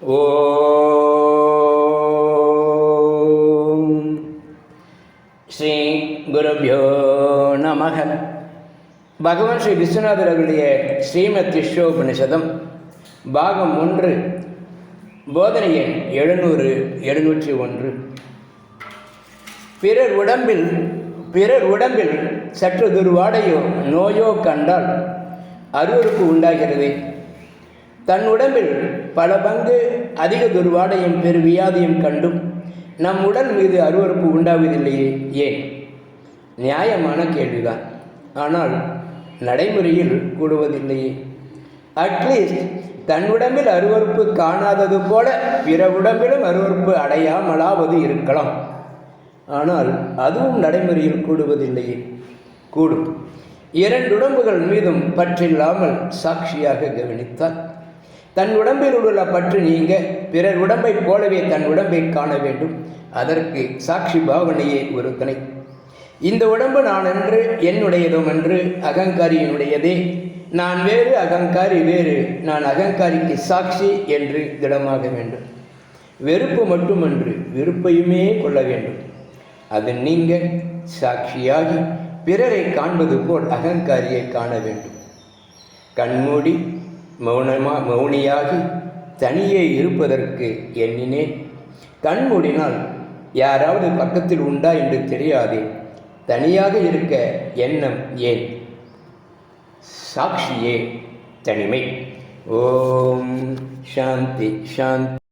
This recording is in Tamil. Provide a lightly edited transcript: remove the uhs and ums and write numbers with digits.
ஓம் ஸ்ரீ குருப்யோ நமக. பகவான் ஸ்ரீ விஸ்வநாதர் அவருடைய ஸ்ரீமத் விஸ்வோபனிஷதம் பாகம் 1, போதனை எண் 701. பிறர் உடம்பில் சற்று துர்வாடையோ நோயோ கண்டால் அருவருப்பு உண்டாகிறது. தன் உடம்பில் பல பங்கு அதிக துர்வாடையும் பெருவியாதியும் கண்டும் நம் உடல் மீது அருவருப்பு உண்டாவதில்லையே, ஏன்? நியாயமான கேள்விதான். ஆனால் நடைமுறையில் கூடுவதில்லையே. அட்லீஸ்ட் தன் உடம்பில் அருவருப்பு காணாதது போல பிற உடம்பிலும் அருவருப்பு அடையாமலாவது இருக்கலாம். ஆனால் அதுவும் நடைமுறையில் கூடுவதில்லையே. கூடும். 2 உடம்புகள் மீதும் பற்றில்லாமல் சாட்சியாக கவனித்தால் தன் உடம்பில் உள்ள பற்று நீங்க பிறர் உடம்பைப் போலவே தன் உடம்பை காண வேண்டும். அதற்கு சாட்சி பாவனையே ஒரு துணை. இந்த உடம்பு நான் என்று, என்னுடையதும் என்று, அகங்காரியினுடையதே, நான் வேறு அகங்காரி வேறு, நான் அகங்காரிக்கு சாட்சி என்று திடமாக வேண்டும். வெறுப்பு மட்டுமன்று, விருப்பையுமே கொள்ள வேண்டும். அது நீங்க சாட்சியாகி பிறரை காண்பது போல் அகங்காரியை காண வேண்டும். கண்மூடி மௌனியாகி தனியே இருப்பதற்கு எண்ணினேன். கண்மூடினால் யாராவது பக்கத்தில் உண்டா என்று தெரியாதே. தனியாக இருக்க எண்ணம் ஏன்? சாட்சியே தனிமை. ஓம் சாந்தி சாந்தி.